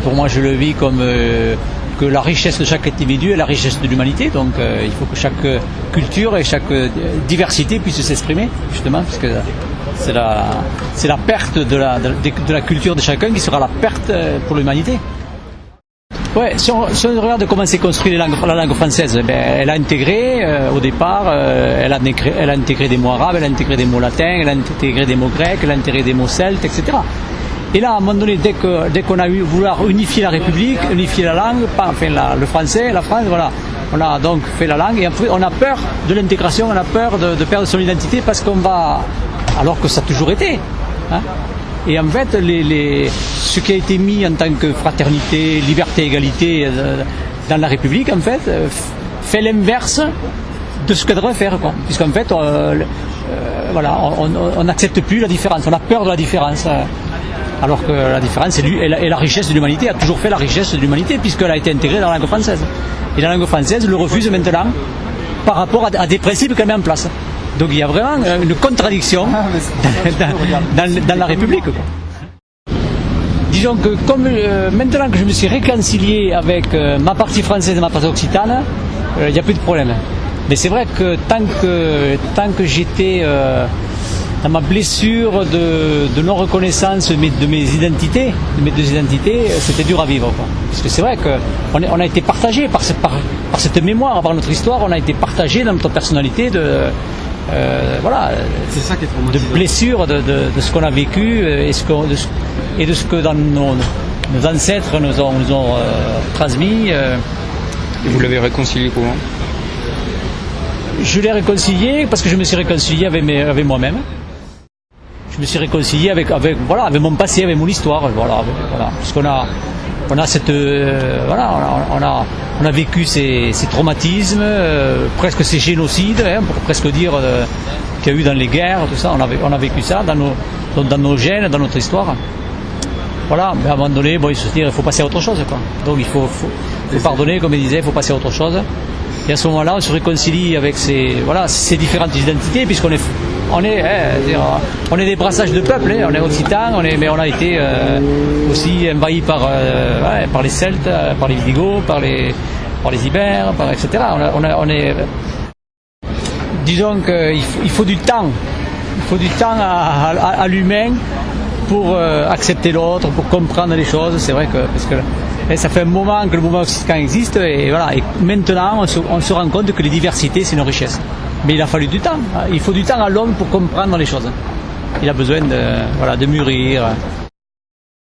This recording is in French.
pour moi, je le vis comme que la richesse de chaque individu est la richesse de l'humanité. Donc il faut que chaque culture et chaque diversité puisse s'exprimer, justement, parce que c'est la perte de la culture de chacun qui sera la perte pour l'humanité. Ouais, si on regarde comment s'est construite la langue française, elle a intégré au départ, elle a intégré des mots arabes, elle a intégré des mots latins, elle a intégré des mots grecs, elle a intégré des mots celtes, etc. Et là, à un moment donné, dès qu'on a voulu unifier la République, unifier la langue, le français, la France, voilà, on a donc fait la langue et après on a peur de l'intégration, on a peur de perdre son identité parce qu'on va, alors que ça a toujours été. Hein. Et en fait, ce qui a été mis en tant que fraternité, liberté, égalité dans la République, en fait, fait l'inverse de ce que devrait faire, quoi. Puisqu'en fait, voilà, on n'accepte plus la différence, on a peur de la différence. Alors que la différence est la richesse de l'humanité, a toujours fait la richesse de l'humanité, puisqu'elle a été intégrée dans la langue française. Et la langue française le refuse maintenant par rapport à des principes qu'elle met en place. Donc il y a vraiment une contradiction dans la République, quoi. Disons que comme maintenant que je me suis réconcilié avec ma partie française et ma partie occitane, il n'y a plus de problème. Mais c'est vrai que tant que j'étais dans ma blessure de non-reconnaissance de mes identités, de mes deux identités, c'était dur à vivre, quoi. Parce que c'est vrai qu'on a été partagé par cette mémoire, par notre histoire, on a été partagé dans notre personnalité voilà, c'est ça qui est de blessures de ce qu'on a vécu et de ce que nos ancêtres nous ont transmis. Et vous l'avez réconcilié comment? Je l'ai réconcilié parce que je me suis réconcilié avec moi-même. Je me suis réconcilié avec mon passé, avec mon histoire, voilà. Puisqu'on a cette on a vécu ces traumatismes, presque ces génocides, hein, pour presque dire qu'il y a eu dans les guerres, tout ça. On a vécu ça dans nos gènes, dans notre histoire. Voilà, mais à un moment donné, il se dit, il faut passer à autre chose, quoi. Donc il faut pardonner, comme il disait, il faut passer à autre chose. Et à ce moment-là, on se réconcilie avec ces différentes identités, puisqu'on est des brassages de peuples, hein. On est occitans, mais on a été aussi envahi par les Celtes, par les Visigoths, par les Ibères, etc. Disons qu'il faut du temps. Il faut du temps à l'humain pour accepter l'autre, pour comprendre les choses. C'est vrai parce que ça fait un moment que le mouvement occitan existe et voilà. Et maintenant, on se rend compte que les diversités, c'est une richesse. Mais il a fallu du temps. Il faut du temps à l'homme pour comprendre les choses. Il a besoin de mûrir.